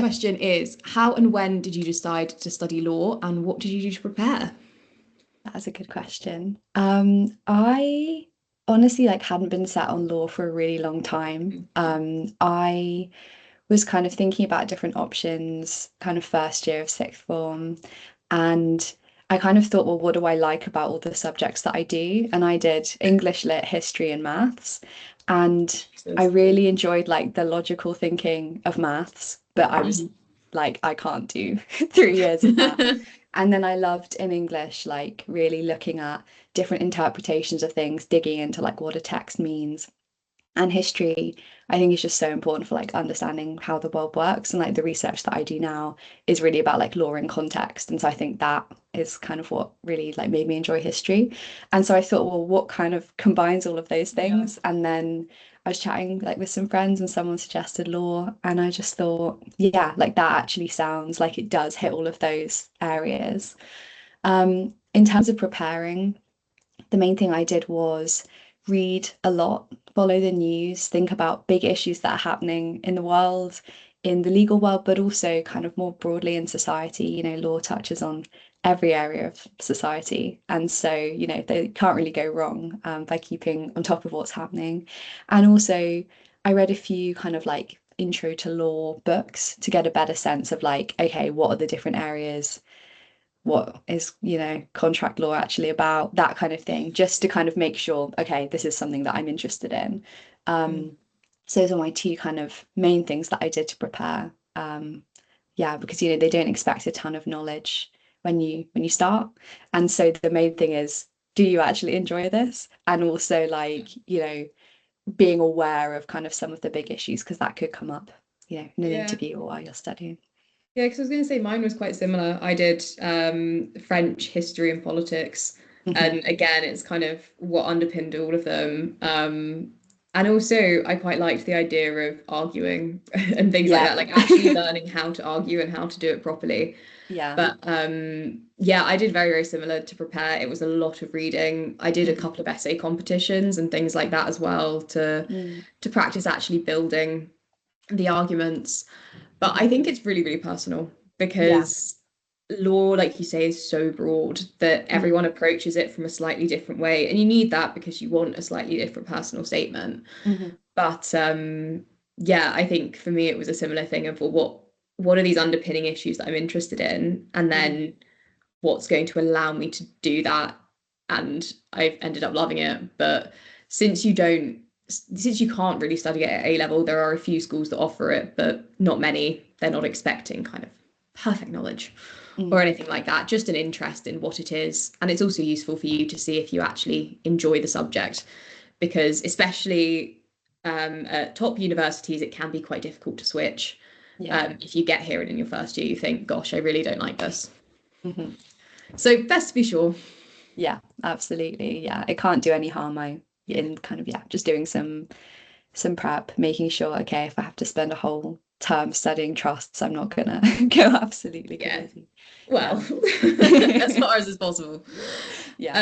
question is, how and when did you decide to study law, and what did you do to prepare? That's a good question. I honestly like hadn't been set on law for a really long time. I was kind of thinking about different options, kind of first year of sixth form, and I kind of thought, well, what do I like about all the subjects that I do? And I did English, Lit, History, and Maths, and I really enjoyed like the logical thinking of maths, but I was like, I can't do 3 years of that. And then I loved in English, like really looking at different interpretations of things, digging into like what a text means. And history, I think is just so important for like understanding how the world works. And like the research that I do now is really about like law and context. And so I think that is kind of what really like made me enjoy history. And so I thought, well, what kind of combines all of those things? And then I was chatting like with some friends and someone suggested law. And I just thought, yeah, like that actually sounds like it does hit all of those areas. In terms of preparing, the main thing I did was read a lot, follow the news, think about big issues that are happening in the world, in the legal world, but also kind of more broadly in society. You know, law touches on every area of society. And so, you know, they can't really go wrong by keeping on top of what's happening. And also, I read a few kind of like intro to law books to get a better sense of like, okay, what are the different areas? What is, you know, contract law actually about, that kind of thing, just to kind of make sure, okay, this is something that I'm interested in. So those are my two kind of main things that I did to prepare. Yeah, because you know they don't expect a ton of knowledge when you start, and so the main thing is, do you actually enjoy this? And also like, you know, being aware of kind of some of the big issues because that could come up, you know, in an Yeah. interview or while you're studying. Yeah, because I was going to say mine was quite similar. I did French history and politics. Mhm. And again, it's kind of what underpinned all of them. And also, I quite liked the idea of arguing and things like Yeah. that, like actually learning how to argue and how to do it properly. Yeah. But yeah, I did very, very similar to prepare. It was a lot of reading. I did a Mhm. couple of essay competitions and things like that as well Mm. to practice actually building the arguments. But I Mhm. think it's really, really personal Yeah. because law, like you say, is so broad that everyone Mm. approaches it from a slightly different way. And you need that because you want a slightly different personal statement. Mhm. But yeah, I think for me it was a similar thing of, well, what are these underpinning issues that I'm interested in? And Mhm. then what's going to allow me to do that? And I've ended up loving it. But since you don't since you can't really study at A level, there are a few schools that offer it, but not many. They're not expecting kind of perfect knowledge or Mm. anything like that, just an interest in what it is. And it's also useful for you to see if you actually enjoy the subject, because especially at top universities, it can be quite difficult to switch. Yeah. If you get here and in your first year, you think, gosh, I really don't like this. Mhm. So best to be sure. Yeah, absolutely. Yeah, it can't do any harm. I in kind of, yeah, just doing some prep, making sure, okay, if I have to spend a whole term studying trusts, I'm not gonna go absolutely Yeah. crazy. Well, Yeah. as far as is possible. Yeah.